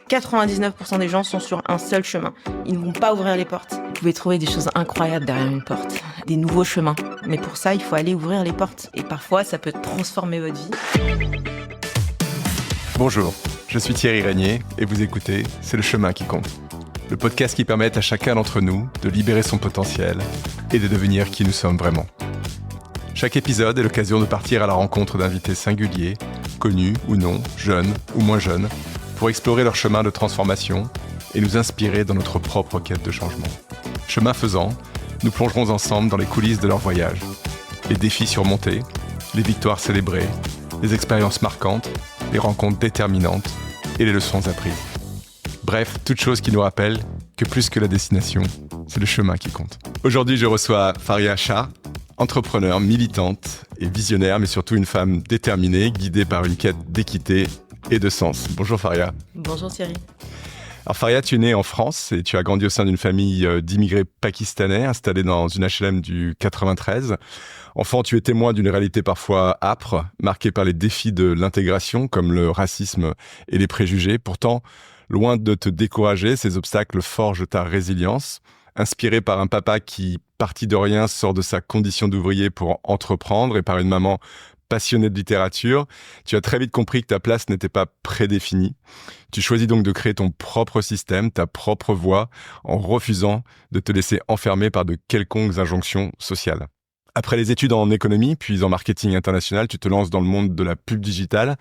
99% des gens sont sur un seul chemin. Ils ne vont pas ouvrir les portes. Vous pouvez trouver des choses incroyables derrière une porte, des nouveaux chemins. Mais pour ça, il faut aller ouvrir les portes. Et parfois, ça peut transformer votre vie. Bonjour, je suis Thierry Régnier et vous écoutez C'est le chemin qui compte. Le podcast qui permet à chacun d'entre nous de libérer son potentiel et de devenir qui nous sommes vraiment. Chaque épisode est l'occasion de partir à la rencontre d'invités singuliers, connus ou non, jeunes ou moins jeunes, pour explorer leur chemin de transformation et nous inspirer dans notre propre quête de changement. Chemin faisant, nous plongerons ensemble dans les coulisses de leur voyage. Les défis surmontés, les victoires célébrées, les expériences marquantes, les rencontres déterminantes et les leçons apprises. Bref, toute chose qui nous rappelle que plus que la destination, c'est le chemin qui compte. Aujourd'hui, je reçois Faria Shah, entrepreneure, militante et visionnaire, mais surtout une femme déterminée, guidée par une quête d'équité et de sens. Bonjour Faria. Bonjour Thierry. Alors Faria, tu es née en France et tu as grandi au sein d'une famille d'immigrés pakistanais installée dans une HLM du 93. Enfant, tu es témoin d'une réalité parfois âpre, marquée par les défis de l'intégration comme le racisme et les préjugés. Pourtant, loin de te décourager, ces obstacles forgent ta résilience. Inspiré par un papa qui, parti de rien, sort de sa condition d'ouvrier pour entreprendre et par une maman passionnée de littérature, tu as très vite compris que ta place n'était pas prédéfinie. Tu choisis donc de créer ton propre système, ta propre voie, en refusant de te laisser enfermer par de quelconques injonctions sociales. Après les études en économie, puis en marketing international, tu te lances dans le monde de la pub digitale.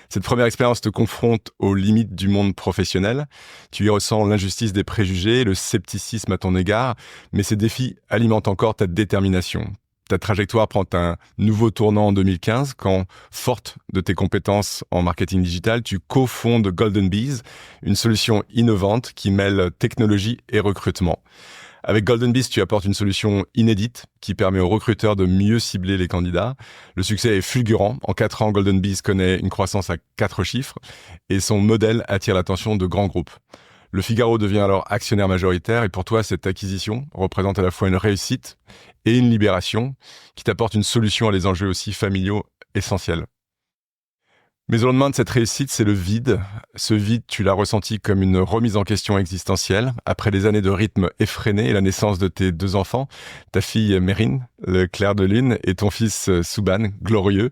Cette première expérience te confronte aux limites du monde professionnel. Tu y ressens l'injustice des préjugés, le scepticisme à ton égard, mais ces défis alimentent encore ta détermination. Ta trajectoire prend un nouveau tournant en 2015 quand, forte de tes compétences en marketing digital, tu cofondes Golden Bees, une solution innovante qui mêle technologie et recrutement. Avec Golden Bees, tu apportes une solution inédite qui permet aux recruteurs de mieux cibler les candidats. Le succès est fulgurant. En 4 ans, Golden Bees connaît une croissance à 4 chiffres et son modèle attire l'attention de grands groupes. Le Figaro devient alors actionnaire majoritaire et pour toi, cette acquisition représente à la fois une réussite et une libération qui t'apporte une solution à des enjeux aussi familiaux essentiels. Mais au lendemain de cette réussite, c'est le vide. Ce vide, tu l'as ressenti comme une remise en question existentielle. Après des années de rythme effréné et la naissance de tes 2 enfants, ta fille Mérine, le clair de lune, et ton fils Souban, glorieux,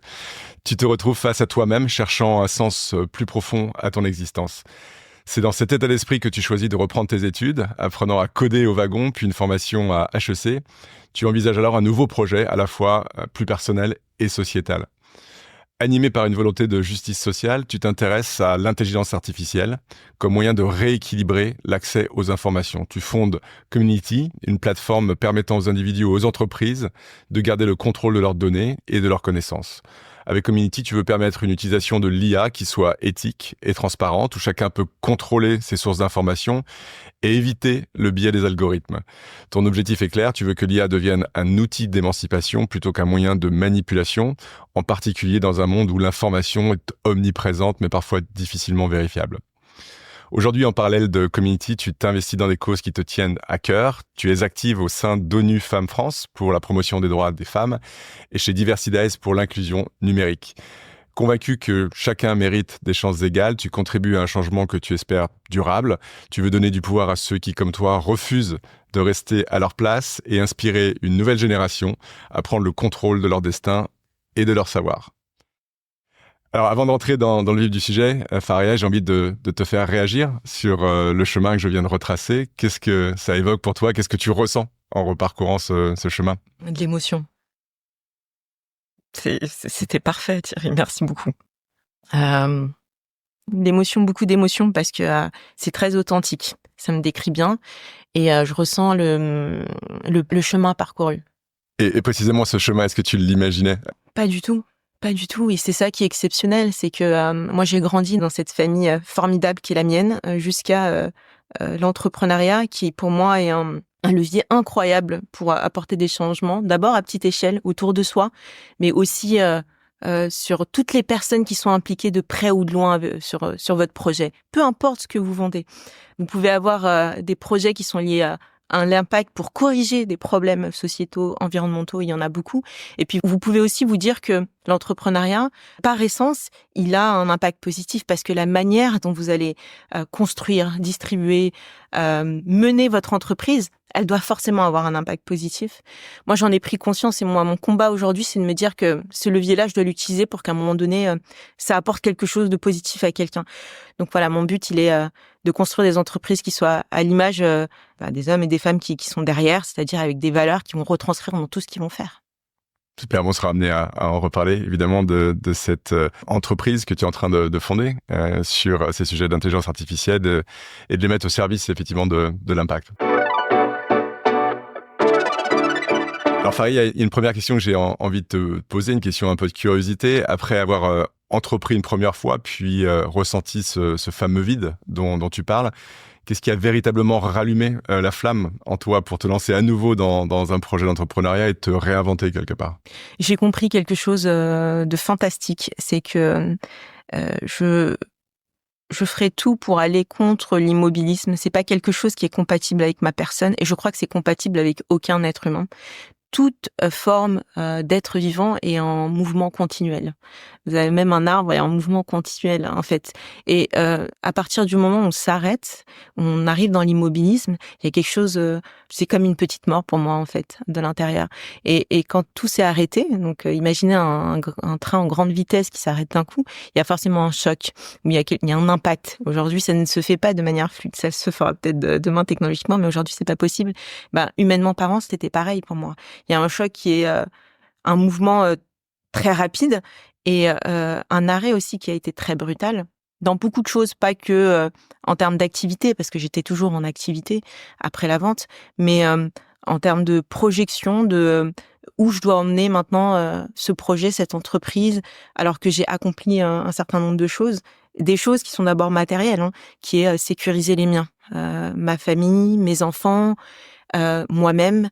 tu te retrouves face à toi-même, cherchant un sens plus profond à ton existence. C'est dans cet état d'esprit que tu choisis de reprendre tes études, apprenant à coder au wagon, puis une formation à HEC. Tu envisages alors un nouveau projet, à la fois plus personnel et sociétal. Animé par une volonté de justice sociale, tu t'intéresses à l'intelligence artificielle comme moyen de rééquilibrer l'accès aux informations. Tu fondes Community, une plateforme permettant aux individus ou aux entreprises de garder le contrôle de leurs données et de leurs connaissances. Avec Community, tu veux permettre une utilisation de l'IA qui soit éthique et transparente, où chacun peut contrôler ses sources d'informations et éviter le biais des algorithmes. Ton objectif est clair, tu veux que l'IA devienne un outil d'émancipation plutôt qu'un moyen de manipulation, en particulier dans un monde où l'information est omniprésente mais parfois difficilement vérifiable. Aujourd'hui, en parallèle de Community, tu t'investis dans des causes qui te tiennent à cœur. Tu es active au sein d'ONU Femmes France pour la promotion des droits des femmes et chez Diversidays pour l'inclusion numérique. Convaincu que chacun mérite des chances égales, tu contribues à un changement que tu espères durable. Tu veux donner du pouvoir à ceux qui, comme toi, refusent de rester à leur place et inspirer une nouvelle génération à prendre le contrôle de leur destin et de leur savoir. Alors, avant d'entrer dans le vif du sujet, Faria, j'ai envie de te faire réagir sur le chemin que je viens de retracer. Qu'est-ce que ça évoque pour toi? Qu'est-ce que tu ressens en reparcourant ce chemin? De l'émotion. C'était parfait, Thierry. Merci beaucoup. Beaucoup d'émotions parce que c'est très authentique. Ça me décrit bien et je ressens le chemin parcouru. Et précisément ce chemin, est-ce que tu l'imaginais? Pas du tout. Pas du tout, et c'est ça qui est exceptionnel, c'est que moi j'ai grandi dans cette famille formidable qui est la mienne, jusqu'à l'entrepreneuriat qui pour moi est un levier incroyable pour apporter des changements, d'abord à petite échelle autour de soi, mais aussi sur toutes les personnes qui sont impliquées de près ou de loin sur votre projet. Peu importe ce que vous vendez. Vous pouvez avoir des projets qui sont liés à l'impact pour corriger des problèmes sociétaux, environnementaux, il y en a beaucoup. Et puis, vous pouvez aussi vous dire que l'entrepreneuriat, par essence, il a un impact positif parce que la manière dont vous allez construire, distribuer, mener votre entreprise, elle doit forcément avoir un impact positif. Moi, j'en ai pris conscience et moi, mon combat aujourd'hui, c'est de me dire que ce levier-là, je dois l'utiliser pour qu'à un moment donné, ça apporte quelque chose de positif à quelqu'un. Donc voilà, mon but, il est de construire des entreprises qui soient à l'image des hommes et des femmes qui sont derrière, c'est-à-dire avec des valeurs qui vont retranscrire dans tout ce qu'ils vont faire. Super, on sera amené à en reparler évidemment de cette entreprise que tu es en train de fonder sur ces sujets d'intelligence artificielle et de les mettre au service effectivement de l'impact. Alors Farid, il y a une première question que j'ai envie de te poser, une question un peu de curiosité. Après avoir entrepris une première fois, puis ressenti ce fameux vide dont tu parles, qu'est-ce qui a véritablement rallumé la flamme en toi pour te lancer à nouveau dans un projet d'entrepreneuriat et te réinventer quelque part? J'ai compris quelque chose de fantastique, c'est que je ferai tout pour aller contre l'immobilisme. C'est pas quelque chose qui est compatible avec ma personne et je crois que c'est compatible avec aucun être humain. Toute forme d'être vivant est en mouvement continuel. Vous avez même un arbre est en mouvement continuel, en fait. Et à partir du moment où on s'arrête, on arrive dans l'immobilisme, il y a quelque chose, c'est comme une petite mort pour moi, en fait, de l'intérieur. Et quand tout s'est arrêté, donc imaginez un train en grande vitesse qui s'arrête d'un coup, il y a forcément un choc, où il y a un impact. Aujourd'hui, ça ne se fait pas de manière fluide. Ça se fera peut-être demain technologiquement, mais aujourd'hui, c'est pas possible. Humainement parlant, c'était pareil pour moi. Il y a un choc qui est un mouvement très rapide et un arrêt aussi qui a été très brutal dans beaucoup de choses, pas que en termes d'activité, parce que j'étais toujours en activité après la vente, mais en termes de projection de où je dois emmener maintenant ce projet, cette entreprise, alors que j'ai accompli un certain nombre de choses, des choses qui sont d'abord matérielles, qui est sécuriser les miens, ma famille, mes enfants, moi-même,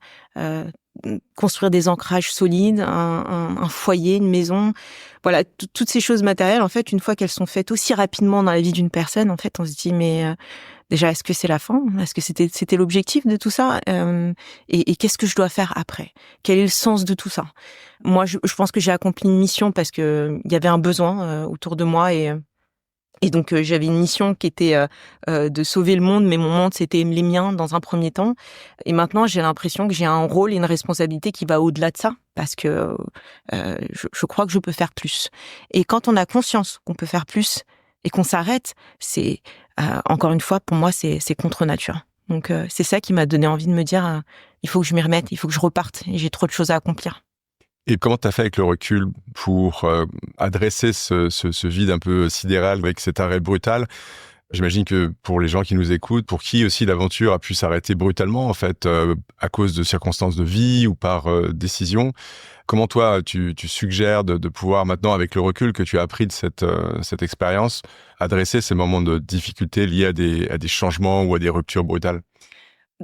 construire des ancrages solides, un foyer, une maison, voilà, toutes ces choses matérielles, en fait, une fois qu'elles sont faites aussi rapidement dans la vie d'une personne, en fait, on se dit mais déjà, est-ce que c'est la fin? Est-ce que c'était l'objectif de tout ça? Et qu'est-ce que je dois faire après? Quel est le sens de tout ça? Moi, je pense que j'ai accompli une mission parce que il y avait un besoin autour de moi et donc j'avais une mission qui était de sauver le monde, mais mon monde c'était les miens dans un premier temps. Et maintenant j'ai l'impression que j'ai un rôle et une responsabilité qui va au-delà de ça, parce que je crois que je peux faire plus. Et quand on a conscience qu'on peut faire plus et qu'on s'arrête, c'est encore une fois pour moi c'est contre nature. Donc c'est ça qui m'a donné envie de me dire il faut que je m'y remette, il faut que je reparte. Et j'ai trop de choses à accomplir. Et comment tu as fait avec le recul pour adresser ce vide un peu sidéral avec cet arrêt brutal? J'imagine que pour les gens qui nous écoutent, pour qui aussi l'aventure a pu s'arrêter brutalement, en fait, à cause de circonstances de vie ou par décision, comment toi, tu suggères de pouvoir maintenant, avec le recul que tu as appris de cette expérience, adresser ces moments de difficulté liés à des changements ou à des ruptures brutales?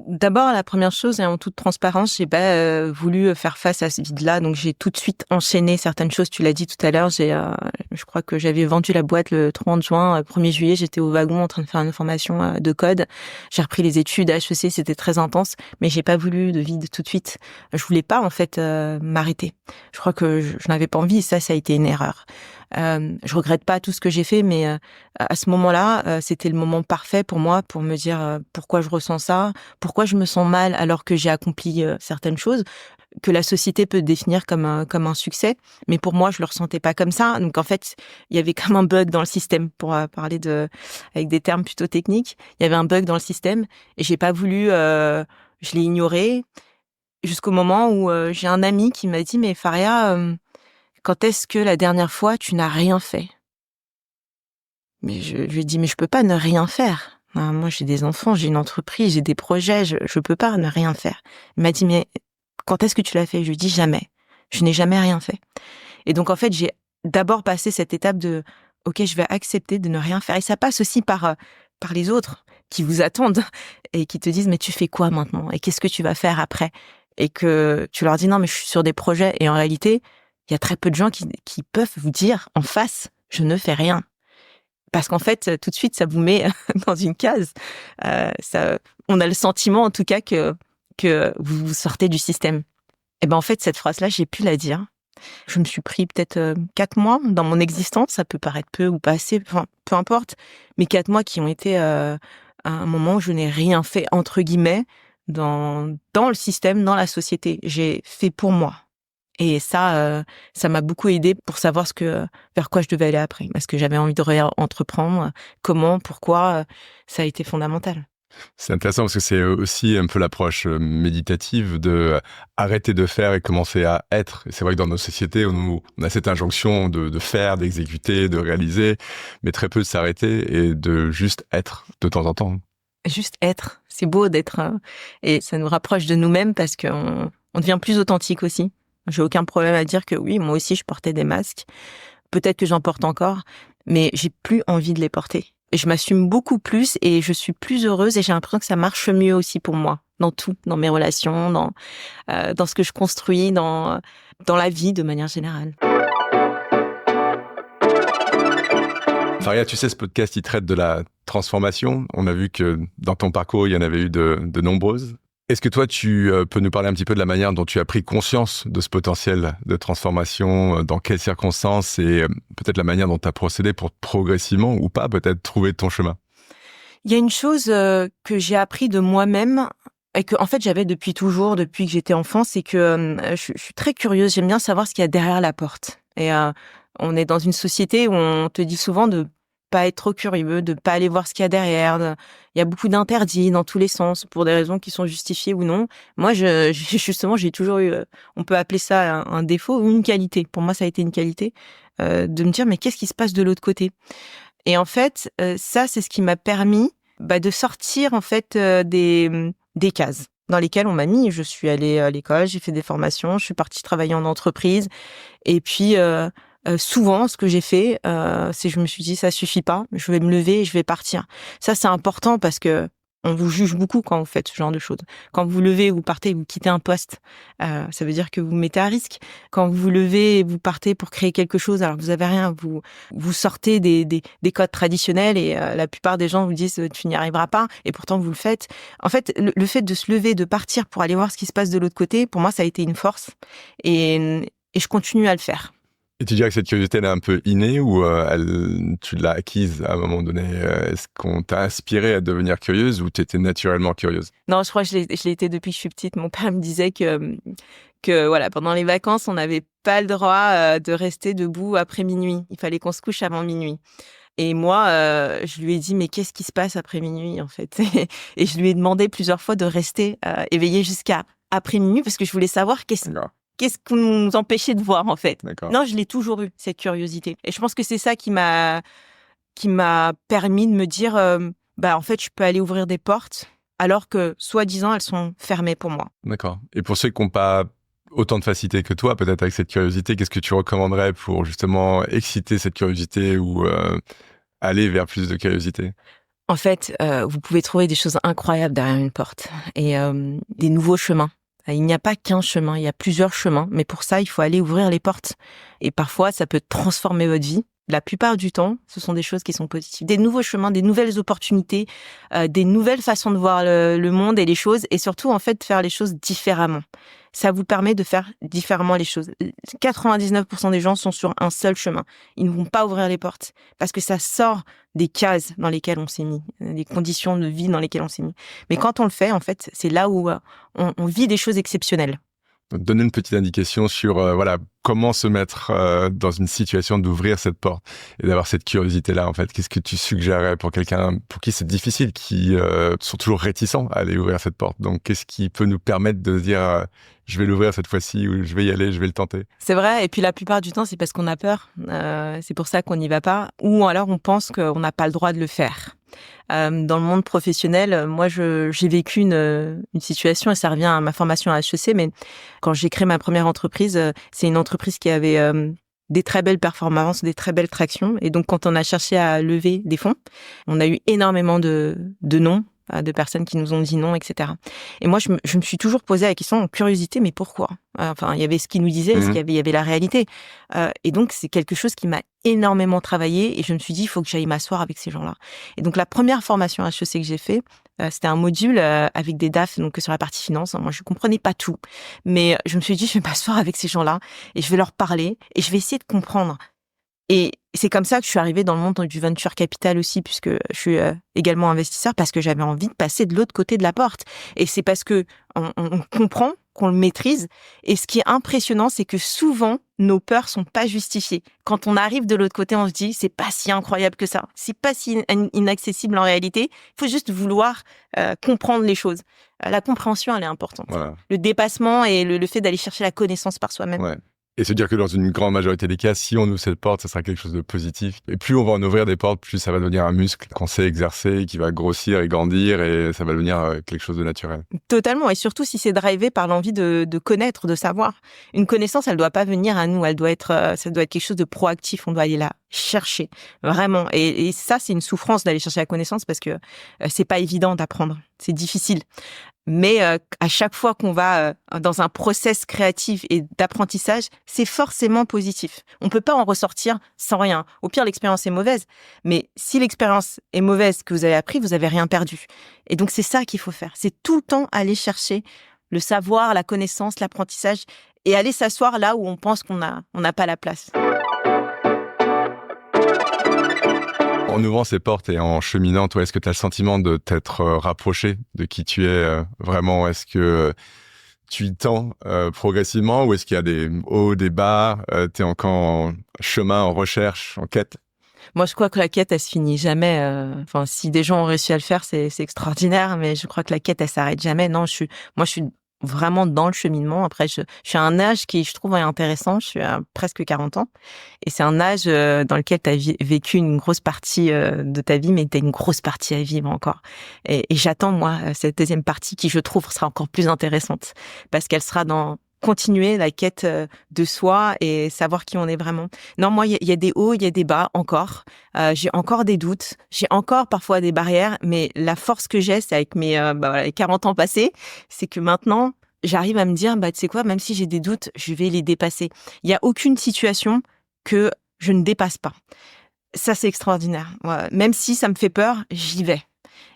D'abord, la première chose, et en toute transparence, j'ai pas voulu faire face à ce vide-là, donc j'ai tout de suite enchaîné certaines choses. Tu l'as dit tout à l'heure, je crois que j'avais vendu la boîte le 30 juin, 1er juillet, j'étais au wagon en train de faire une formation de code. J'ai repris les études à HEC, c'était très intense, mais j'ai pas voulu de vide tout de suite. Je voulais pas en fait m'arrêter. Je crois que je n'avais pas envie, et ça a été une erreur. Je regrette pas tout ce que j'ai fait, mais à ce moment-là, c'était le moment parfait pour moi pour me dire pourquoi je ressens ça, pourquoi je me sens mal alors que j'ai accompli certaines choses que la société peut définir comme un succès, mais pour moi je le ressentais pas comme ça. Donc en fait, il y avait comme un bug dans le système, pour parler avec des termes plutôt techniques. Il y avait un bug dans le système et j'ai pas voulu, je l'ai ignoré jusqu'au moment où j'ai un ami qui m'a dit mais Faria, quand est-ce que la dernière fois tu n'as rien fait? Mais je lui ai dit mais je peux pas ne rien faire. Moi j'ai des enfants, j'ai une entreprise, j'ai des projets, je peux pas ne rien faire. Il m'a dit mais quand est-ce que tu l'as fait? Je lui ai dit jamais. Je n'ai jamais rien fait. Et donc en fait, j'ai d'abord passé cette étape de OK, je vais accepter de ne rien faire. Et ça passe aussi par les autres qui vous attendent et qui te disent mais tu fais quoi maintenant? Et qu'est-ce que tu vas faire après? Et que tu leur dis non mais je suis sur des projets, et en réalité, il y a très peu de gens qui peuvent vous dire en face je ne fais rien. Parce qu'en fait, tout de suite, ça vous met dans une case. On a le sentiment, en tout cas, que que vous sortez du système. Et ben en fait, cette phrase-là, j'ai pu la dire. Je me suis pris peut-être 4 mois dans mon existence, ça peut paraître peu ou pas assez, enfin, peu importe, mais 4 mois qui ont été un moment où je n'ai rien fait, entre guillemets, dans le système, dans la société. J'ai fait pour moi. Et ça m'a beaucoup aidé pour savoir vers quoi je devais aller après. Parce que j'avais envie de entreprendre. Comment, pourquoi, ça a été fondamental. C'est intéressant parce que c'est aussi un peu l'approche méditative de arrêter de faire et commencer à être. Et c'est vrai que dans nos sociétés, on a cette injonction de faire, d'exécuter, de réaliser, mais très peu de s'arrêter et de juste être de temps en temps. Juste être. C'est beau d'être. Et ça nous rapproche de nous-mêmes parce qu'on devient plus authentique aussi. J'ai aucun problème à dire que oui, moi aussi, je portais des masques. Peut-être que j'en porte encore, mais j'ai plus envie de les porter. Et je m'assume beaucoup plus et je suis plus heureuse et j'ai l'impression que ça marche mieux aussi pour moi. Dans tout, dans mes relations, dans ce que je construis, dans la vie de manière générale. Faria, tu sais, ce podcast, il traite de la transformation. On a vu que dans ton parcours, il y en avait eu de nombreuses. Est-ce que toi, tu peux nous parler un petit peu de la manière dont tu as pris conscience de ce potentiel de transformation, dans quelles circonstances et peut-être la manière dont tu as procédé pour progressivement ou pas peut-être trouver ton chemin? Il y a une chose que j'ai appris de moi-même et que en fait j'avais depuis toujours, depuis que j'étais enfant, c'est que je suis très curieuse, j'aime bien savoir ce qu'il y a derrière la porte. Et on est dans une société où on te dit souvent de pas être trop curieux, de pas aller voir ce qu'il y a derrière. Il y a beaucoup d'interdits dans tous les sens pour des raisons qui sont justifiées ou non. Moi, justement, j'ai toujours eu, on peut appeler ça un défaut ou une qualité. Pour moi, ça a été une qualité de me dire mais qu'est-ce qui se passe de l'autre côté? Et en fait, ça, c'est ce qui m'a permis de sortir en fait des cases dans lesquelles on m'a mis. Je suis allée à l'école, j'ai fait des formations, je suis partie travailler en entreprise. Et puis, souvent, ce que j'ai fait, c'est je me suis dit, ça suffit pas, je vais me lever et je vais partir. Ça, c'est important parce que on vous juge beaucoup quand vous faites ce genre de choses. Quand vous vous levez, vous partez, vous quittez un poste, ça veut dire que vous vous mettez à risque. Quand vous vous levez et vous partez pour créer quelque chose, alors que vous avez rien, vous sortez des codes traditionnels et la plupart des gens vous disent tu n'y arriveras pas et pourtant vous le faites. En fait, le fait de se lever, de partir pour aller voir ce qui se passe de l'autre côté, pour moi, ça a été une force et je continue à le faire. Et tu dirais que cette curiosité, elle est un peu innée ou tu l'as acquise à un moment donné? Est-ce qu'on t'a inspiré à devenir curieuse ou tu étais naturellement curieuse? Non, je crois que je l'ai été depuis que je suis petite. Mon père me disait que voilà, pendant les vacances, on n'avait pas le droit de rester debout après minuit. Il fallait qu'on se couche avant minuit. Et moi, je lui ai dit, mais qu'est-ce qui se passe après minuit, en fait? Et je lui ai demandé plusieurs fois de rester éveillée jusqu'à après minuit parce que je voulais savoir qu'est-ce qu'on nous empêchait de voir, en fait. D'accord. Non, je l'ai toujours eu, cette curiosité. Et je pense que c'est ça qui m'a permis de me dire, en fait, je peux aller ouvrir des portes alors que, soi-disant, elles sont fermées pour moi. D'accord. Et pour ceux qui n'ont pas autant de facilité que toi, peut-être avec cette curiosité, qu'est-ce que tu recommanderais pour justement exciter cette curiosité ou aller vers plus de curiosité? En fait, vous pouvez trouver des choses incroyables derrière une porte et des nouveaux chemins. Il n'y a pas qu'un chemin, il y a plusieurs chemins, mais pour ça, il faut aller ouvrir les portes. Et parfois, ça peut transformer votre vie. La plupart du temps, ce sont des choses qui sont positives. Des nouveaux chemins, des nouvelles opportunités, des nouvelles façons de voir le monde et les choses, et surtout, en fait, de faire les choses différemment. Ça vous permet de faire différemment les choses. 99% des gens sont sur un seul chemin. Ils ne vont pas ouvrir les portes parce que ça sort des cases dans lesquelles on s'est mis, des conditions de vie dans lesquelles on s'est mis. Mais quand on le fait, en fait, c'est là où on vit des choses exceptionnelles. Donner une petite indication sur comment se mettre dans une situation d'ouvrir cette porte et d'avoir cette curiosité-là, en fait. Qu'est-ce que tu suggérerais pour quelqu'un pour qui c'est difficile, qui sont toujours réticents à aller ouvrir cette porte? Donc, qu'est-ce qui peut nous permettre de se dire je vais l'ouvrir cette fois-ci ou je vais y aller, je vais le tenter? C'est vrai, et puis la plupart du temps, c'est parce qu'on a peur. C'est pour ça qu'on n'y va pas. Ou alors, on pense qu'on n'a pas le droit de le faire. Dans le monde professionnel, moi, j'ai vécu une situation, et ça revient à ma formation à HEC, mais quand j'ai créé ma première entreprise, c'est une entreprise qui avait des très belles performances, des très belles tractions. Et donc, quand on a cherché à lever des fonds, on a eu énormément de non, de personnes qui nous ont dit non, etc. Et moi, je me suis toujours posé la question, curiosité, mais pourquoi? Enfin, il y avait ce qu'ils nous disaient, il y avait la réalité. Et donc, c'est quelque chose qui m'a énormément travaillé et je me suis dit, il faut que j'aille m'asseoir avec ces gens-là. Et donc, la première formation HEC que j'ai fait, c'était un module avec des DAF, donc sur la partie finance. Moi, je comprenais pas tout, mais je me suis dit, je vais m'asseoir avec ces gens-là et je vais leur parler et je vais essayer de comprendre. Et c'est comme ça que je suis arrivée dans le monde du venture capital aussi, puisque je suis également investisseur, parce que j'avais envie de passer de l'autre côté de la porte. Et c'est parce que on comprend, qu'on le maîtrise. Et ce qui est impressionnant, c'est que souvent, nos peurs sont pas justifiées. Quand on arrive de l'autre côté, on se dit, c'est pas si incroyable que ça. C'est pas si inaccessible en réalité. Il faut juste vouloir comprendre les choses. La compréhension, elle est importante. Voilà. Le dépassement et le fait d'aller chercher la connaissance par soi-même. Ouais. Et se dire que dans une grande majorité des cas, si on ouvre cette porte, ça sera quelque chose de positif. Et plus on va en ouvrir des portes, plus ça va devenir un muscle qu'on sait exercer, qui va grossir et grandir, et ça va devenir quelque chose de naturel. Totalement, et surtout si c'est drivé par l'envie de connaître, de savoir. Une connaissance, elle doit pas venir à nous, ça doit être quelque chose de proactif, on doit aller la chercher, vraiment. Et ça, c'est une souffrance d'aller chercher la connaissance parce que c'est pas évident d'apprendre, c'est difficile. Mais à chaque fois qu'on va dans un process créatif et d'apprentissage, c'est forcément positif. On peut pas en ressortir sans rien. Au pire, l'expérience est mauvaise. Mais si l'expérience est mauvaise, que vous avez appris, vous avez rien perdu. Et donc, c'est ça qu'il faut faire. C'est tout le temps aller chercher le savoir, la connaissance, l'apprentissage et aller s'asseoir là où on pense qu'on n'a pas la place. En ouvrant ces portes et en cheminant, toi, est-ce que tu as le sentiment de t'être rapproché de qui tu es vraiment? Est-ce que tu y tends progressivement, ou est-ce qu'il y a des hauts, des bas? Tu es encore en chemin, en recherche, en quête? Moi, je crois que la quête, elle se finit jamais. Enfin, si des gens ont réussi à le faire, c'est extraordinaire, mais je crois que la quête, elle s'arrête jamais. Non, je suis vraiment dans le cheminement. Après, je suis à un âge qui, je trouve, est intéressant. Je suis à presque 40 ans. Et c'est un âge dans lequel tu as vécu une grosse partie de ta vie, mais tu as une grosse partie à vivre encore. Et j'attends, moi, cette deuxième partie qui, je trouve, sera encore plus intéressante. Parce qu'elle sera dans continuer la quête de soi et savoir qui on est vraiment. Non, moi, il y a des hauts, il y a des bas encore. J'ai encore des doutes, j'ai encore parfois des barrières, mais la force que j'ai, c'est avec mes 40 ans passés, c'est que maintenant, j'arrive à me dire, tu sais quoi, même si j'ai des doutes, je vais les dépasser. Il y a aucune situation que je ne dépasse pas. Ça, c'est extraordinaire. Ouais. Même si ça me fait peur, j'y vais.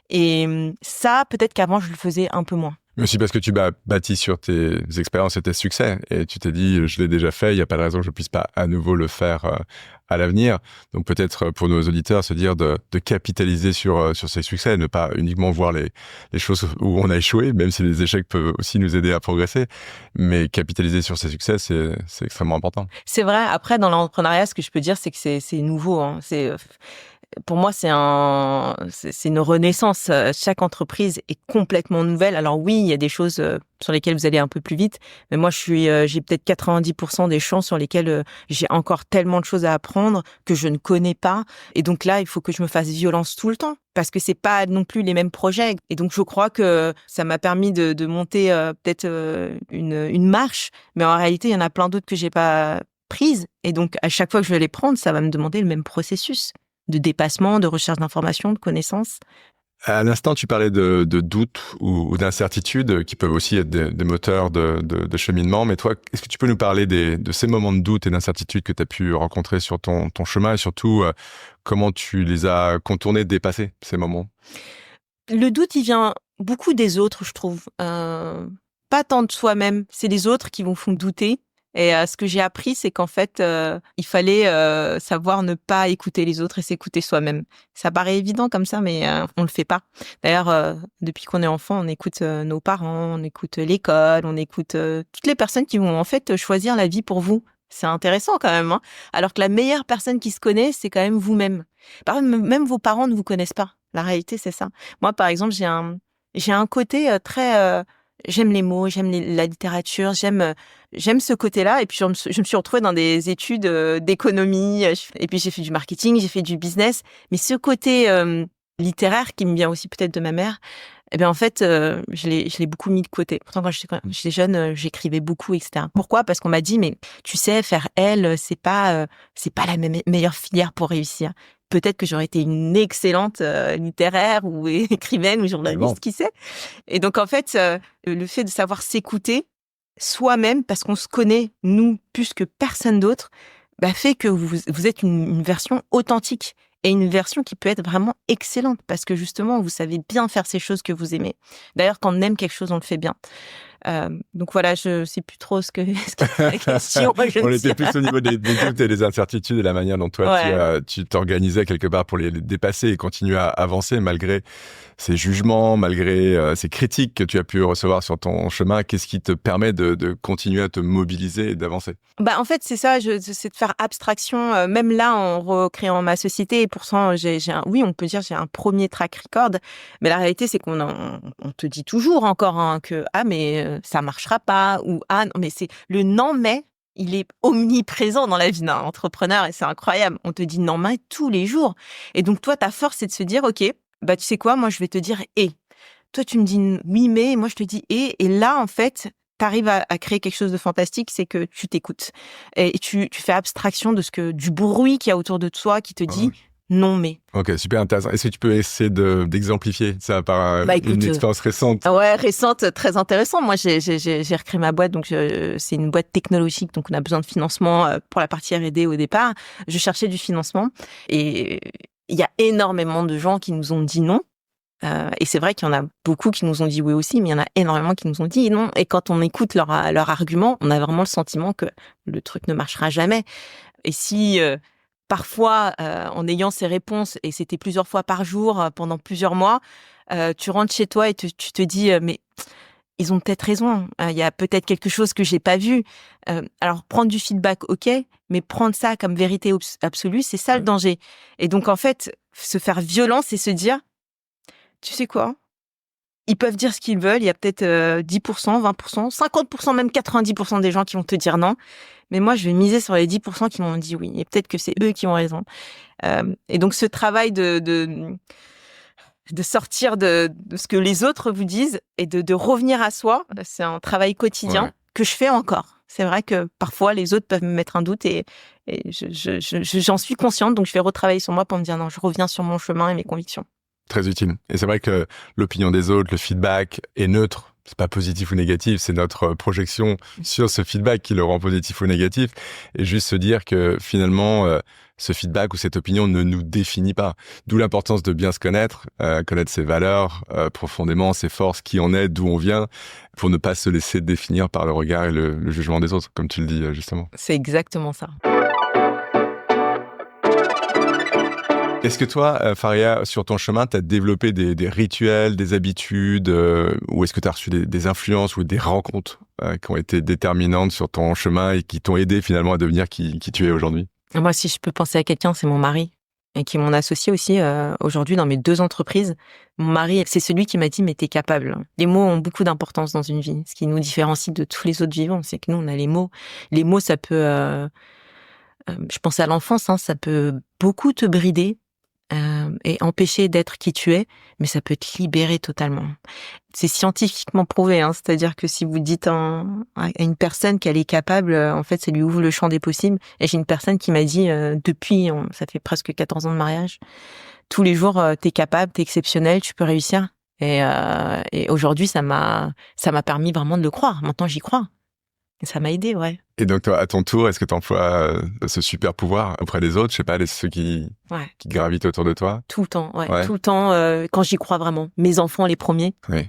Et ça, peut-être qu'avant, je le faisais un peu moins. Mais aussi parce que tu bâtis sur tes expériences et tes succès. Et tu t'es dit, je l'ai déjà fait, il n'y a pas de raison que je ne puisse pas à nouveau le faire à l'avenir. Donc peut-être pour nos auditeurs, se dire de capitaliser sur ces succès, ne pas uniquement voir les choses où on a échoué, même si les échecs peuvent aussi nous aider à progresser. Mais capitaliser sur ces succès, c'est extrêmement important. C'est vrai. Après, dans l'entrepreneuriat, ce que je peux dire, c'est que c'est nouveau. Hein. Pour moi, c'est une renaissance. Chaque entreprise est complètement nouvelle. Alors oui, il y a des choses sur lesquelles vous allez un peu plus vite, mais moi, j'ai peut-être 90% des champs sur lesquels j'ai encore tellement de choses à apprendre que je ne connais pas. Et donc là, il faut que je me fasse violence tout le temps parce que c'est pas non plus les mêmes projets. Et donc, je crois que ça m'a permis de monter peut-être une marche, mais en réalité, il y en a plein d'autres que j'ai pas prises. Et donc, à chaque fois que je vais les prendre, ça va me demander le même processus de dépassement, de recherche d'informations, de connaissances. À l'instant, tu parlais de doutes ou d'incertitudes qui peuvent aussi être des moteurs de cheminement. Mais toi, est-ce que tu peux nous parler de ces moments de doute et d'incertitude que tu as pu rencontrer sur ton chemin et surtout comment tu les as contournés, dépassés, ces moments? Le doute, il vient beaucoup des autres, je trouve. Pas tant de soi-même. C'est les autres qui vous font douter. Et ce que j'ai appris, c'est qu'en fait, il fallait savoir ne pas écouter les autres et s'écouter soi-même. Ça paraît évident comme ça, mais on le fait pas. D'ailleurs, depuis qu'on est enfant, on écoute nos parents, on écoute l'école, on écoute toutes les personnes qui vont en fait choisir la vie pour vous. C'est intéressant quand même, hein. Alors que la meilleure personne qui se connaît, c'est quand même vous-même. Par exemple, même vos parents ne vous connaissent pas. La réalité, c'est ça. Moi, par exemple, j'ai un côté très j'aime les mots, j'aime la littérature, j'aime ce côté-là. Et puis, je me suis retrouvée dans des études d'économie. Et puis, j'ai fait du marketing, j'ai fait du business. Mais ce côté littéraire, qui me vient aussi peut-être de ma mère, eh bien, en fait, je l'ai beaucoup mis de côté. Pourtant, quand j'étais jeune, j'écrivais beaucoup, etc. Pourquoi? Parce qu'on m'a dit, mais tu sais, faire c'est pas la meilleure filière pour réussir. Peut-être que j'aurais été une excellente littéraire ou écrivaine ou journaliste, qui sait. Et donc, en fait, le fait de savoir s'écouter soi-même, parce qu'on se connaît, nous, plus que personne d'autre, fait que vous êtes une version authentique et une version qui peut être vraiment excellente parce que justement, vous savez bien faire ces choses que vous aimez. D'ailleurs, quand on aime quelque chose, on le fait bien. Donc voilà, je sais plus trop ce que c'est la question. On était plus au niveau des doutes et des incertitudes et la manière dont toi tu t'organisais quelque part pour les dépasser et continuer à avancer malgré ces jugements, malgré ces critiques que tu as pu recevoir sur ton chemin. Qu'est-ce qui te permet de continuer à te mobiliser et d'avancer? En fait, c'est ça, c'est de faire abstraction, même là, en recréant ma société. Et pourtant, oui, on peut dire, j'ai un premier track record. Mais la réalité, c'est qu'on te dit toujours encore que, mais ça marchera pas, ou, non, mais le non, mais, il est omniprésent dans la vie d'un entrepreneur et c'est incroyable. On te dit non, mais tous les jours. Et donc, toi, ta force, c'est de se dire, OK, tu sais quoi, moi, je vais te dire et. Toi, tu me dis oui, mais, et moi, je te dis et. Et là, en fait, t'arrives à créer quelque chose de fantastique, c'est que tu t'écoutes. Et tu fais abstraction du bruit qu'il y a autour de toi qui te dit non, mais. Ok, super intéressant. Est-ce que tu peux essayer d'exemplifier ça par une expérience récente? Ouais, récente, très intéressant. Moi, j'ai recréé ma boîte, donc c'est une boîte technologique, donc on a besoin de financement pour la partie R&D au départ. Je cherchais du financement et il y a énormément de gens qui nous ont dit non. Et c'est vrai qu'il y en a beaucoup qui nous ont dit oui aussi, mais il y en a énormément qui nous ont dit non. Et quand on écoute leur argument, on a vraiment le sentiment que le truc ne marchera jamais. Et si parfois, en ayant ces réponses, et c'était plusieurs fois par jour pendant plusieurs mois, tu rentres chez toi et tu te dis mais ils ont peut-être raison. Il y a peut-être quelque chose que j'ai pas vu. Alors prendre du feedback, ok, mais prendre ça comme vérité absolue, c'est ça le danger. Et donc en fait, se faire violence et se dire tu sais quoi? Ils peuvent dire ce qu'ils veulent. Il y a peut-être 10%, 20%, 50%, même 90% des gens qui vont te dire non. Mais moi, je vais miser sur les 10% qui m'ont dit oui. Et peut-être que c'est eux qui ont raison. Et donc, ce travail de sortir de ce que les autres vous disent et de revenir à soi, c'est un travail quotidien que je fais encore. C'est vrai que parfois, les autres peuvent me mettre un doute et j'en suis consciente. Donc, je vais retravailler sur moi pour me dire non, je reviens sur mon chemin et mes convictions. Très utile. Et c'est vrai que l'opinion des autres, le feedback est neutre. C'est pas positif ou négatif, c'est notre projection sur ce feedback qui le rend positif ou négatif. Et juste se dire que finalement, ce feedback ou cette opinion ne nous définit pas. D'où l'importance de bien se connaître, connaître ses valeurs profondément, ses forces, qui on est, d'où on vient, pour ne pas se laisser définir par le regard et le jugement des autres, comme tu le dis justement. C'est exactement ça. Est-ce que toi, Faria, sur ton chemin, tu as développé des rituels, des habitudes, ou est-ce que tu as reçu des influences ou des rencontres qui ont été déterminantes sur ton chemin et qui t'ont aidé finalement à devenir qui tu es aujourd'hui? Moi, si je peux penser à quelqu'un, c'est mon mari, et qui est mon associé aussi aujourd'hui dans mes 2 entreprises. Mon mari, c'est celui qui m'a dit « mais t'es capable ». Les mots ont beaucoup d'importance dans une vie. Ce qui nous différencie de tous les autres vivants, c'est que nous, on a les mots. Les mots, ça peut... je pense à l'enfance, ça peut beaucoup te brider. Et empêcher d'être qui tu es, mais ça peut te libérer totalement. C'est scientifiquement prouvé, c'est-à-dire que si vous dites à une personne qu'elle est capable, en fait, ça lui ouvre le champ des possibles. Et j'ai une personne qui m'a dit, ça fait presque 14 ans de mariage, tous les jours, t'es capable, t'es exceptionnel, tu peux réussir. Et aujourd'hui, ça m'a permis vraiment de le croire. Maintenant, j'y crois. Et ça m'a aidé, ouais. Et donc, toi, à ton tour, est-ce que tu emploies ce super pouvoir auprès des autres? Je sais pas, ceux qui gravitent autour de toi? Tout le temps, tout le temps, quand j'y crois vraiment. Mes enfants, les premiers. Oui.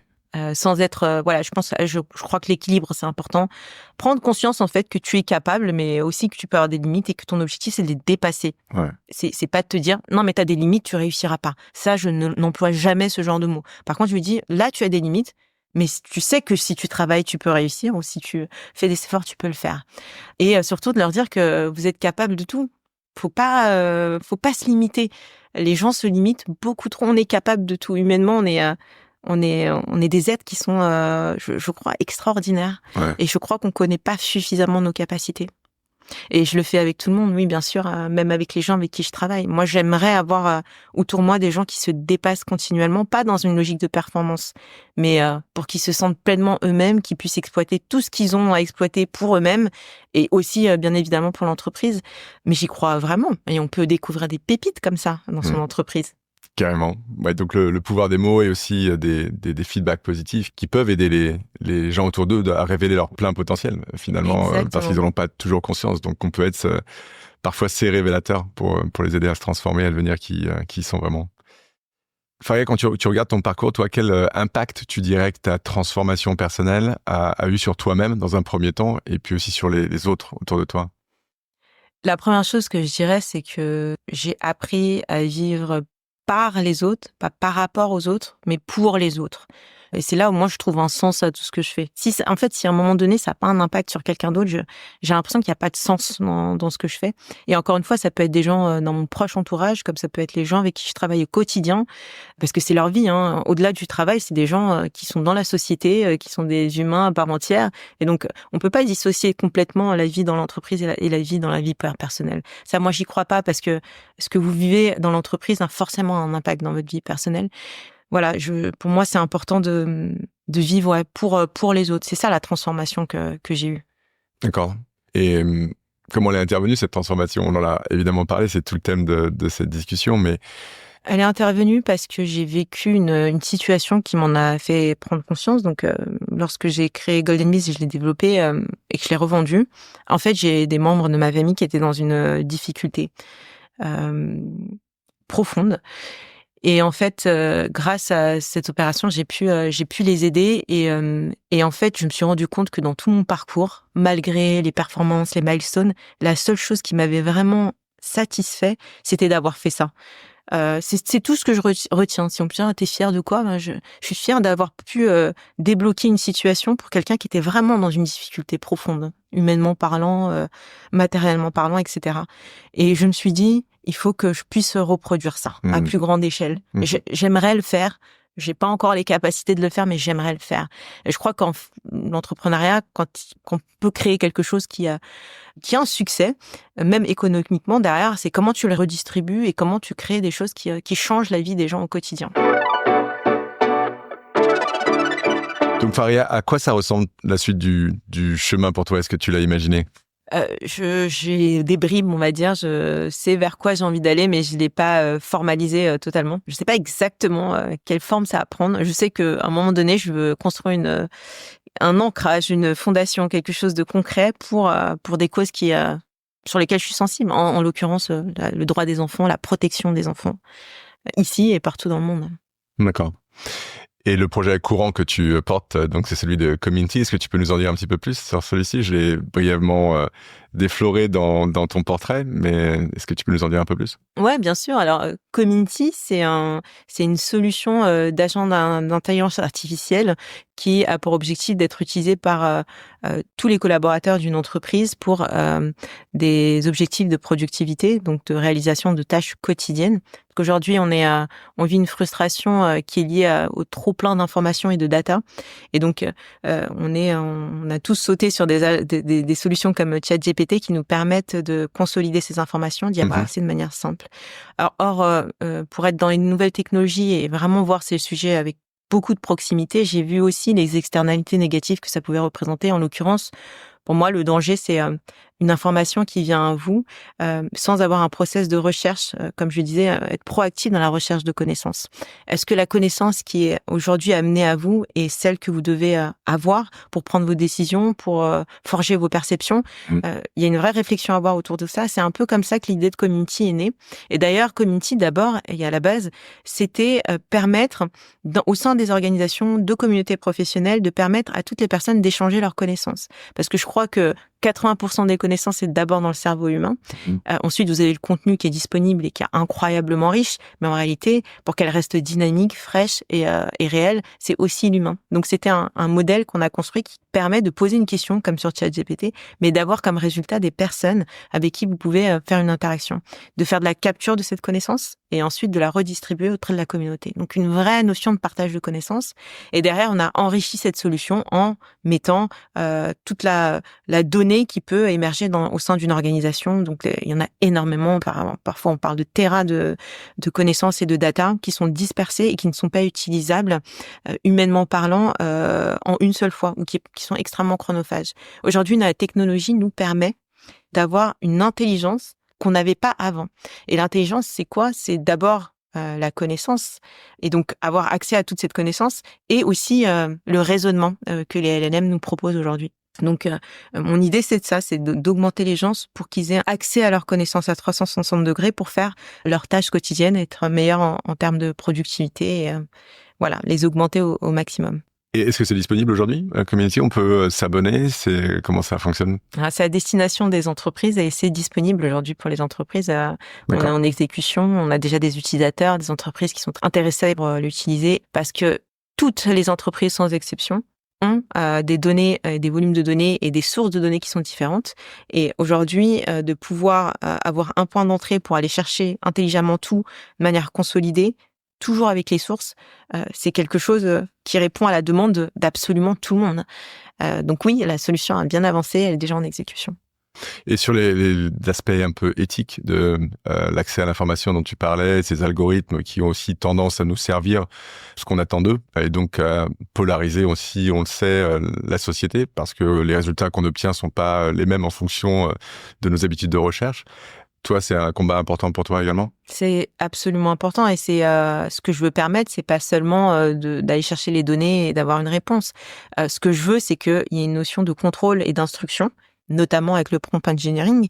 Sans être... je crois que l'équilibre, c'est important. Prendre conscience, en fait, que tu es capable, mais aussi que tu peux avoir des limites et que ton objectif, c'est de les dépasser. Ouais. C'est pas de te dire, non, mais t'as des limites, tu réussiras pas. Ça, je n'emploie jamais ce genre de mots. Par contre, je me dis, là, tu as des limites, mais tu sais que si tu travailles, tu peux réussir, ou si tu fais des efforts, tu peux le faire. Et surtout de leur dire que vous êtes capable de tout. Faut pas se limiter. Les gens se limitent beaucoup trop. On est capable de tout. Humainement, on est des êtres qui sont, je crois, extraordinaires. Ouais. Et je crois qu'on connaît pas suffisamment nos capacités. Et je le fais avec tout le monde, oui, bien sûr, même avec les gens avec qui je travaille. Moi, j'aimerais avoir autour de moi des gens qui se dépassent continuellement, pas dans une logique de performance, mais pour qu'ils se sentent pleinement eux-mêmes, qu'ils puissent exploiter tout ce qu'ils ont à exploiter pour eux-mêmes et aussi, bien évidemment, pour l'entreprise. Mais j'y crois vraiment. Et on peut découvrir des pépites comme ça dans son entreprise. Carrément. Ouais, donc le pouvoir des mots et aussi des feedbacks positifs qui peuvent aider les gens autour d'eux à révéler leur plein potentiel, finalement, parce qu'ils n'en ont pas toujours conscience. Donc on peut être parfois c'est révélateur pour les aider à se transformer, à devenir qui ils sont vraiment. Faria, quand tu regardes ton parcours, toi, quel impact tu dirais que ta transformation personnelle a eu sur toi-même dans un premier temps et puis aussi sur les autres autour de toi? La première chose que je dirais, c'est que j'ai appris à vivre par les autres, pas par rapport aux autres, mais pour les autres. Et c'est là où moi je trouve un sens à tout ce que je fais. En fait, si à un moment donné ça n'a pas un impact sur quelqu'un d'autre, j'ai l'impression qu'il n'y a pas de sens dans ce que je fais. Et encore une fois, ça peut être des gens dans mon proche entourage, comme ça peut être les gens avec qui je travaille au quotidien, parce que c'est leur vie. Hein. Au-delà du travail, c'est des gens qui sont dans la société, qui sont des humains à part entière. Et donc, on peut pas dissocier complètement la vie dans l'entreprise et la vie dans la vie personnelle. Ça, moi, j'y crois pas parce que ce que vous vivez dans l'entreprise a forcément un impact dans votre vie personnelle. Voilà, pour moi, c'est important de vivre pour les autres. C'est ça la transformation que j'ai eue. D'accord. Et comment elle est intervenue, cette transformation? On en a évidemment parlé, c'est tout le thème de cette discussion, mais... Elle est intervenue parce que j'ai vécu une situation qui m'en a fait prendre conscience. Donc, lorsque j'ai créé Golden Bees, je l'ai développé et que je l'ai revendu. En fait, j'ai des membres de ma famille qui étaient dans une difficulté profonde. Et en fait, grâce à cette opération, j'ai pu les aider et en fait, je me suis rendu compte que dans tout mon parcours, malgré les performances, les milestones, la seule chose qui m'avait vraiment satisfait, c'était d'avoir fait ça. C'est tout ce que je retiens. Si on peut dire, t'es fière de quoi? Ben, je suis fière d'avoir pu débloquer une situation pour quelqu'un qui était vraiment dans une difficulté profonde, humainement parlant, matériellement parlant, etc. Et je me suis dit, il faut que je puisse reproduire ça à plus grande échelle. J'aimerais le faire. J'ai pas encore les capacités de le faire, mais j'aimerais le faire. Et je crois qu'en l'entrepreneuriat, quand on peut créer quelque chose qui a un succès, même économiquement derrière, c'est comment tu le redistribues et comment tu crées des choses qui changent la vie des gens au quotidien. Donc Faria, à quoi ça ressemble la suite du chemin pour toi? Est-ce que tu l'as imaginé? J'ai des bribes, on va dire. Je sais vers quoi j'ai envie d'aller, mais je l'ai pas formalisé totalement. Je sais pas exactement quelle forme ça va prendre. Je sais qu'à un moment donné, je veux construire un ancrage, une fondation, quelque chose de concret pour des causes sur lesquelles je suis sensible. En l'occurrence, le droit des enfants, la protection des enfants, ici et partout dans le monde. D'accord. Et le projet courant que tu portes, donc c'est celui de Community. Est-ce que tu peux nous en dire un petit peu plus sur celui-ci? Je l'ai brièvement défloré dans ton portrait, mais est-ce que tu peux nous en dire un peu plus? Ouais, bien sûr. Alors, Community, c'est une solution d'agent d'intelligence artificielle qui a pour objectif d'être utilisé par tous les collaborateurs d'une entreprise pour des objectifs de productivité, donc de réalisation de tâches quotidiennes. Parce qu'aujourd'hui, on vit une frustration qui est liée au trop plein d'informations et de data. Et donc, on a tous sauté sur des solutions comme ChatGPT qui nous permettent de consolider ces informations, d'y avoir accès de manière simple. Alors, pour être dans les nouvelles technologies et vraiment voir ces sujets avec beaucoup de proximité, j'ai vu aussi les externalités négatives que ça pouvait représenter. En l'occurrence, pour moi, le danger, c'est une information qui vient à vous sans avoir un process de recherche, comme je disais, être proactif dans la recherche de connaissances. Est-ce que la connaissance qui est aujourd'hui amenée à vous est celle que vous devez avoir pour prendre vos décisions, pour forger vos perceptions? Il y a une vraie réflexion à avoir autour de ça. C'est un peu comme ça que l'idée de Community est née. Et d'ailleurs, Community, d'abord, et à la base, c'était permettre, au sein des organisations de communautés professionnelles, de permettre à toutes les personnes d'échanger leurs connaissances. Parce que je crois que 80% des connaissances, c'est d'abord dans le cerveau humain. Ensuite, vous avez le contenu qui est disponible et qui est incroyablement riche. Mais en réalité, pour qu'elle reste dynamique, fraîche et réelle, c'est aussi l'humain. Donc, c'était un modèle qu'on a construit qui permet de poser une question, comme sur ChatGPT, mais d'avoir comme résultat des personnes avec qui vous pouvez faire une interaction. De faire de la capture de cette connaissance et ensuite de la redistribuer auprès de la communauté. Donc, une vraie notion de partage de connaissances. Et derrière, on a enrichi cette solution en mettant toute la donnée qui peut émerger au sein d'une organisation. Donc, il y en a énormément. Parfois, on parle de terras de connaissances et de data qui sont dispersées et qui ne sont pas utilisables, humainement parlant, en une seule fois, ou qui sont extrêmement chronophages. Aujourd'hui, la technologie nous permet d'avoir une intelligence qu'on n'avait pas avant. Et l'intelligence, c'est quoi? C'est d'abord la connaissance, et donc avoir accès à toute cette connaissance, et aussi le raisonnement que les LLM nous proposent aujourd'hui. Donc, mon idée, c'est de ça, c'est d'augmenter les gens pour qu'ils aient accès à leurs connaissances à 360 degrés pour faire leurs tâches quotidiennes, être meilleurs en termes de productivité et voilà, les augmenter au maximum. Et est-ce que c'est disponible aujourd'hui, Community? On peut s'abonner? Comment ça fonctionne? C'est à destination des entreprises et c'est disponible aujourd'hui pour les entreprises. On est en exécution, on a déjà des utilisateurs, des entreprises qui sont intéressées pour l'utiliser parce que toutes les entreprises, sans exception, ont des données, des volumes de données et des sources de données qui sont différentes. Et aujourd'hui, de pouvoir avoir un point d'entrée pour aller chercher intelligemment tout de manière consolidée, toujours avec les sources, c'est quelque chose qui répond à la demande d'absolument tout le monde. Donc oui, la solution a bien avancé, elle est déjà en exécution. Et sur les aspects un peu éthiques de l'accès à l'information dont tu parlais, ces algorithmes qui ont aussi tendance à nous servir ce qu'on attend d'eux, et donc à polariser aussi, on le sait, la société, parce que les résultats qu'on obtient sont pas les mêmes en fonction de nos habitudes de recherche. Toi, c'est un combat important pour toi également? C'est absolument important et c'est ce que je veux permettre, c'est pas seulement d'aller chercher les données et d'avoir une réponse. Ce que je veux, c'est qu'il y ait une notion de contrôle et d'instruction, notamment avec le prompt engineering,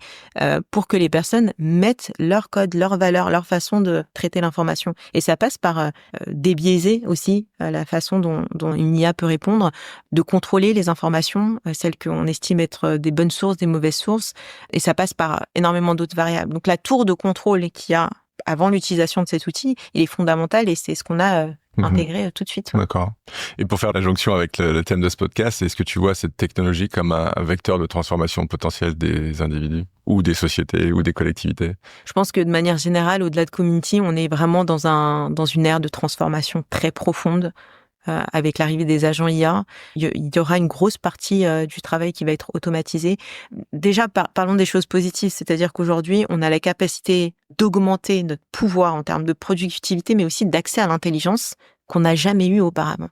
pour que les personnes mettent leur code, leur valeur, leur façon de traiter l'information. Et ça passe par débiaiser aussi la façon dont une IA peut répondre, de contrôler les informations, celles qu'on estime être des bonnes sources, des mauvaises sources, et ça passe par énormément d'autres variables. Donc la tour de contrôle qu'il y a avant l'utilisation de cet outil, il est fondamental et c'est ce qu'on a intégré tout de suite. D'accord. Et pour faire la jonction avec le thème de ce podcast, est-ce que tu vois cette technologie comme un vecteur de transformation potentielle des individus ou des sociétés ou des collectivités? Je pense que de manière générale, au-delà de Community, on est vraiment dans une ère de transformation très profonde. Avec l'arrivée des agents IA, il y aura une grosse partie du travail qui va être automatisé. Déjà, parlons des choses positives, c'est-à-dire qu'aujourd'hui, on a la capacité d'augmenter notre pouvoir en termes de productivité, mais aussi d'accès à l'intelligence qu'on n'a jamais eu auparavant.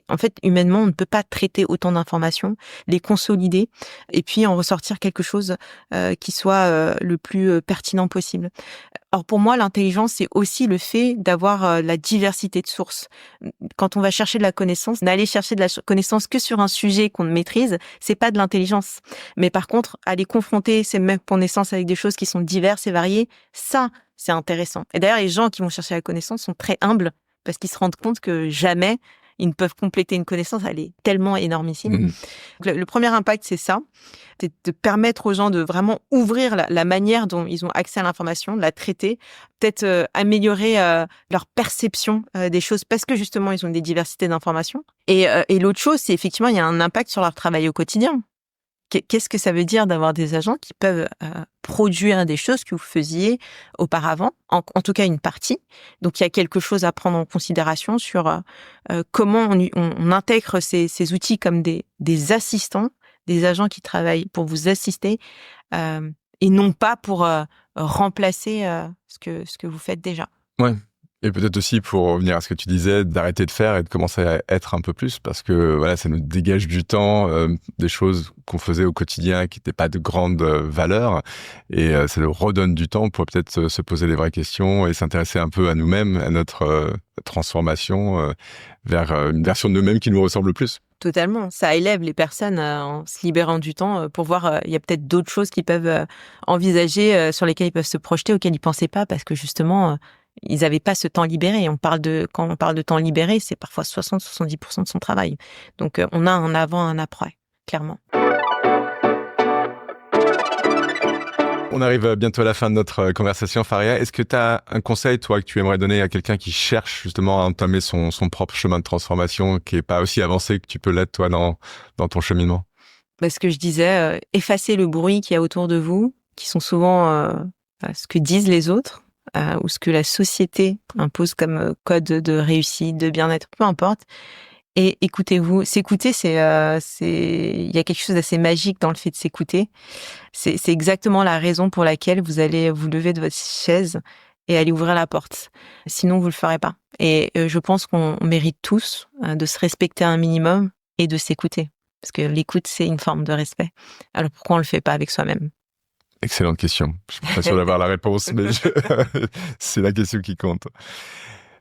En fait, humainement, on ne peut pas traiter autant d'informations, les consolider, et puis en ressortir quelque chose qui soit le plus pertinent possible. Alors pour moi, l'intelligence, c'est aussi le fait d'avoir la diversité de sources. Quand on va chercher de la connaissance, n'aller chercher de la connaissance que sur un sujet qu'on maîtrise, c'est pas de l'intelligence. Mais par contre, aller confronter ces mêmes connaissances avec des choses qui sont diverses et variées, ça, c'est intéressant. Et d'ailleurs, les gens qui vont chercher la connaissance sont très humbles parce qu'ils se rendent compte que jamais ils ne peuvent compléter une connaissance, elle est tellement énormissime. Donc, le premier impact, c'est ça, c'est de permettre aux gens de vraiment ouvrir la manière dont ils ont accès à l'information, de la traiter, peut-être améliorer leur perception des choses parce que justement, ils ont des diversités d'informations. Et l'autre chose, c'est effectivement, il y a un impact sur leur travail au quotidien. Qu'est-ce que ça veut dire d'avoir des agents qui peuvent produire des choses que vous faisiez auparavant, en tout cas une partie. Donc il y a quelque chose à prendre en considération sur comment on intègre ces outils comme des assistants, des agents qui travaillent pour vous assister et non pas pour remplacer ce que vous faites déjà. Ouais. Et peut-être aussi, pour revenir à ce que tu disais, d'arrêter de faire et de commencer à être un peu plus, parce que voilà, ça nous dégage du temps, des choses qu'on faisait au quotidien qui n'étaient pas de grande valeur, et ça nous redonne du temps pour peut-être se poser des vraies questions et s'intéresser un peu à nous-mêmes, à notre transformation vers une version de nous-mêmes qui nous ressemble plus. Totalement. Ça élève les personnes en se libérant du temps pour voir, il y a peut-être d'autres choses qu'ils peuvent envisager, sur lesquelles ils peuvent se projeter, auxquelles ils pensaient pas, parce que justement, ils n'avaient pas ce temps libéré. Quand on parle de temps libéré, c'est parfois 60-70% de son travail. Donc, on a un avant, un après, clairement. On arrive bientôt à la fin de notre conversation, Faria. Est-ce que tu as un conseil, toi, que tu aimerais donner à quelqu'un qui cherche justement à entamer son propre chemin de transformation, qui est pas aussi avancé que tu peux l'être, toi, dans ton cheminement? Ce que je disais, effacer le bruit qu'il y a autour de vous, qui sont souvent ce que disent les autres, ou ce que la société impose comme code de réussite, de bien-être, peu importe. Et écoutez-vous. S'écouter, il y a quelque chose d'assez magique dans le fait de s'écouter. C'est exactement la raison pour laquelle vous allez vous lever de votre chaise et aller ouvrir la porte. Sinon, vous le ferez pas. Et je pense qu'on mérite tous de se respecter un minimum et de s'écouter. Parce que l'écoute, c'est une forme de respect. Alors pourquoi on le fait pas avec soi-même? Excellente question. Je suis pas sûr d'avoir la réponse, mais c'est la question qui compte.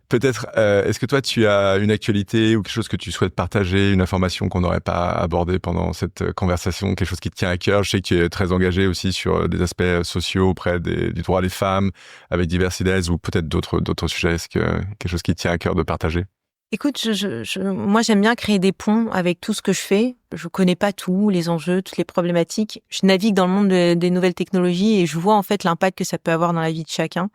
Peut-être, est-ce que toi, tu as une actualité ou quelque chose que tu souhaites partager, une information qu'on n'aurait pas abordée pendant cette conversation, quelque chose qui te tient à cœur? Je sais que tu es très engagé aussi sur des aspects sociaux auprès du droit des femmes, avec Diversides ou peut-être d'autres sujets. Est-ce que quelque chose qui te tient à cœur de partager? Écoute, moi, j'aime bien créer des ponts avec tout ce que je fais. Je connais pas tout, les enjeux, toutes les problématiques. Je navigue dans le monde des nouvelles technologies et je vois en fait l'impact que ça peut avoir dans la vie de chacun.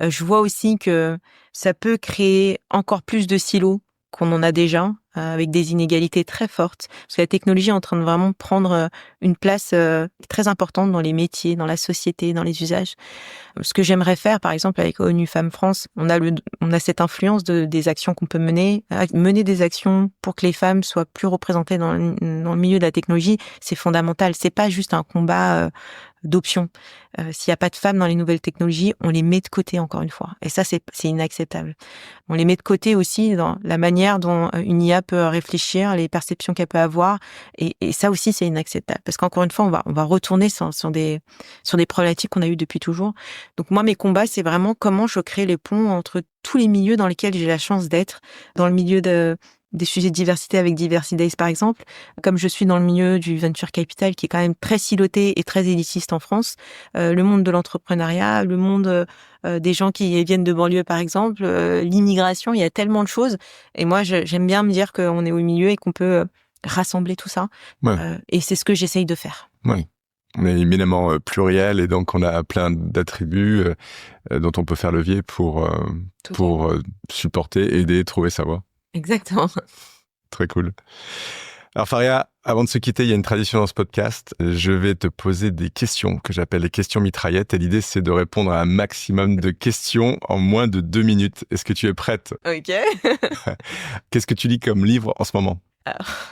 Je vois aussi que ça peut créer encore plus de silos qu'on en a déjà, avec des inégalités très fortes. Parce que la technologie est en train de vraiment prendre une place très importante dans les métiers, dans la société, dans les usages. Ce que j'aimerais faire, par exemple, avec ONU Femmes France, on a cette influence des actions qu'on peut mener des actions pour que les femmes soient plus représentées dans le milieu de la technologie. C'est fondamental. C'est pas juste un combat d'options. S'il n'y a pas de femmes dans les nouvelles technologies, on les met de côté encore une fois. Et ça, c'est inacceptable. On les met de côté aussi dans la manière dont une IA peut réfléchir, les perceptions qu'elle peut avoir. Et ça aussi, c'est inacceptable. Parce qu'encore une fois, on va retourner sur des problématiques qu'on a eues depuis toujours. Donc moi, mes combats, c'est vraiment comment je crée les ponts entre tous les milieux dans lesquels j'ai la chance d'être. Dans le milieu des sujets de diversité avec Diversidays, par exemple. Comme je suis dans le milieu du venture capital, qui est quand même très siloté et très élitiste en France, le monde de l'entrepreneuriat, le monde des gens qui viennent de banlieue, par exemple, l'immigration, il y a tellement de choses. Et moi, j'aime bien me dire qu'on est au milieu et qu'on peut rassembler tout ça. Ouais. Et c'est ce que j'essaye de faire. Oui. On est éminemment pluriel et donc on a plein d'attributs dont on peut faire levier pour supporter, aider, trouver sa voie. Exactement. Très cool. Alors Faria, avant de se quitter, il y a une tradition dans ce podcast. Je vais te poser des questions que j'appelle les questions mitraillettes. Et l'idée, c'est de répondre à un maximum de questions en moins de 2 minutes. Est-ce que tu es prête? Ok. Qu'est-ce que tu lis comme livre en ce moment?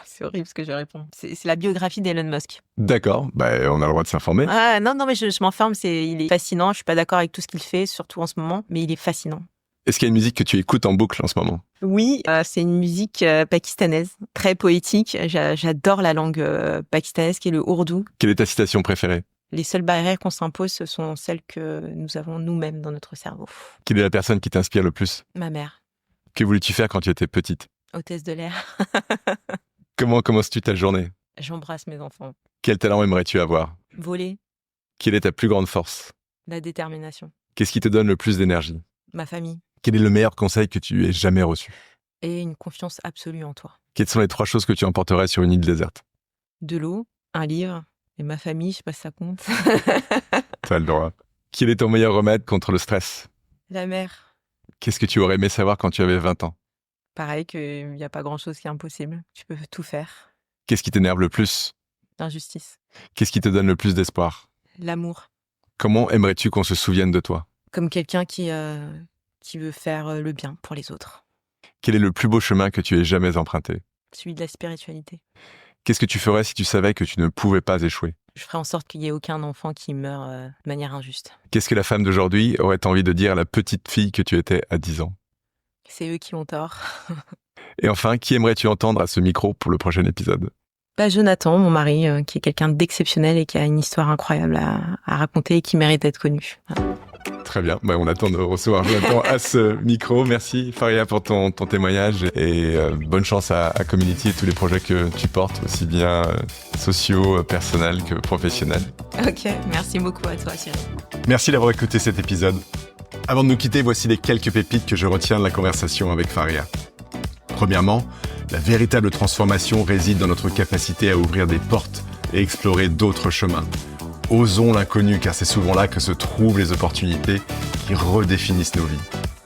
C'est horrible ce que je réponds. C'est la biographie d'Elon Musk. D'accord, on a le droit de s'informer. Non, mais je m'enferme. Il est fascinant. Je suis pas d'accord avec tout ce qu'il fait, surtout en ce moment, mais il est fascinant. Est-ce qu'il y a une musique que tu écoutes en boucle en ce moment? Oui, c'est une musique pakistanaise, très poétique. J'adore la langue pakistanaise qui est le ourdou. Quelle est ta citation préférée? Les seules barrières qu'on s'impose, ce sont celles que nous avons nous-mêmes dans notre cerveau. Quelle est la personne qui t'inspire le plus? Ma mère. Que voulais-tu faire quand tu étais petite? Hôtesse de l'air. Comment commences-tu ta journée? J'embrasse mes enfants. Quel talent aimerais-tu avoir? Voler. Quelle est ta plus grande force? La détermination. Qu'est-ce qui te donne le plus d'énergie? Ma famille. Quel est le meilleur conseil que tu aies jamais reçu? Et une confiance absolue en toi. Quelles sont les 3 choses que tu emporterais sur une île déserte? De l'eau, un livre et ma famille, je sais pas si ça compte. T'as le droit. Quel est ton meilleur remède contre le stress? La mer. Qu'est-ce que tu aurais aimé savoir quand tu avais 20 ans? Pareil qu'il n'y a pas grand-chose qui est impossible. Tu peux tout faire. Qu'est-ce qui t'énerve le plus? L'injustice. Qu'est-ce qui te donne le plus d'espoir? L'amour. Comment aimerais-tu qu'on se souvienne de toi? Comme quelqu'un qui veut faire le bien pour les autres. Quel est le plus beau chemin que tu aies jamais emprunté? Celui de la spiritualité. Qu'est-ce que tu ferais si tu savais que tu ne pouvais pas échouer? Je ferai en sorte qu'il n'y ait aucun enfant qui meure de manière injuste. Qu'est-ce que la femme d'aujourd'hui aurait envie de dire à la petite fille que tu étais à 10 ans? C'est eux qui ont tort. Et enfin, qui aimerais-tu entendre à ce micro pour le prochain épisode? Jonathan, mon mari, qui est quelqu'un d'exceptionnel et qui a une histoire incroyable à raconter et qui mérite d'être connu. Voilà. Très bien, on attend de recevoir Jonathan à ce micro. Merci Faria pour ton témoignage et bonne chance à Community et tous les projets que tu portes, aussi bien sociaux, personnels que professionnels. Ok, merci beaucoup à toi Thierry. Merci d'avoir écouté cet épisode. Avant de nous quitter, voici les quelques pépites que je retiens de la conversation avec Faria. Premièrement, la véritable transformation réside dans notre capacité à ouvrir des portes et explorer d'autres chemins. Osons l'inconnu, car c'est souvent là que se trouvent les opportunités qui redéfinissent nos vies.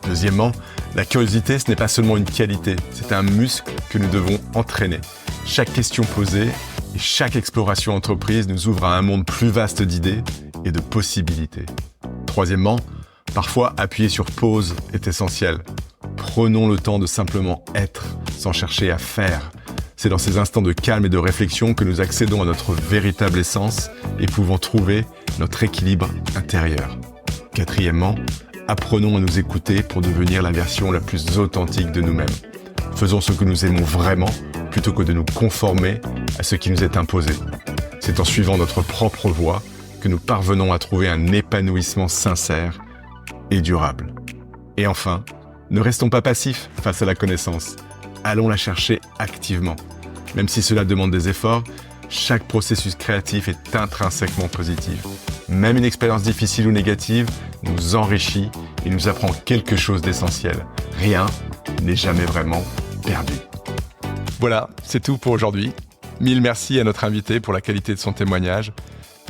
Deuxièmement, la curiosité, ce n'est pas seulement une qualité, c'est un muscle que nous devons entraîner. Chaque question posée et chaque exploration entreprise nous ouvre à un monde plus vaste d'idées et de possibilités. Troisièmement, parfois appuyer sur pause est essentiel. Prenons le temps de simplement être, sans chercher à faire. C'est dans ces instants de calme et de réflexion que nous accédons à notre véritable essence et pouvons trouver notre équilibre intérieur. Quatrièmement, apprenons à nous écouter pour devenir la version la plus authentique de nous-mêmes. Faisons ce que nous aimons vraiment plutôt que de nous conformer à ce qui nous est imposé. C'est en suivant notre propre voie que nous parvenons à trouver un épanouissement sincère et durable. Et enfin, Ne restons pas passifs face à la connaissance. Allons la chercher activement. Même si cela demande des efforts, chaque processus créatif est intrinsèquement positif. Même une expérience difficile ou négative nous enrichit et nous apprend quelque chose d'essentiel. Rien n'est jamais vraiment perdu. Voilà, c'est tout pour aujourd'hui. Mille merci à notre invité pour la qualité de son témoignage.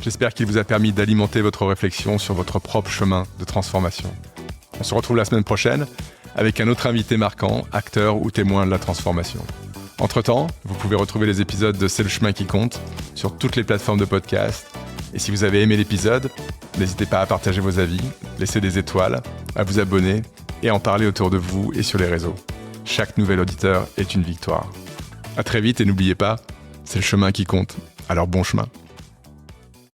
J'espère qu'il vous a permis d'alimenter votre réflexion sur votre propre chemin de transformation. On se retrouve la semaine prochaine avec un autre invité marquant, acteur ou témoin de la transformation. Entre-temps, vous pouvez retrouver les épisodes de C'est le chemin qui compte sur toutes les plateformes de podcast. Et si vous avez aimé l'épisode, n'hésitez pas à partager vos avis, laisser des étoiles, à vous abonner et en parler autour de vous et sur les réseaux. Chaque nouvel auditeur est une victoire. À très vite et n'oubliez pas, c'est le chemin qui compte. Alors bon chemin.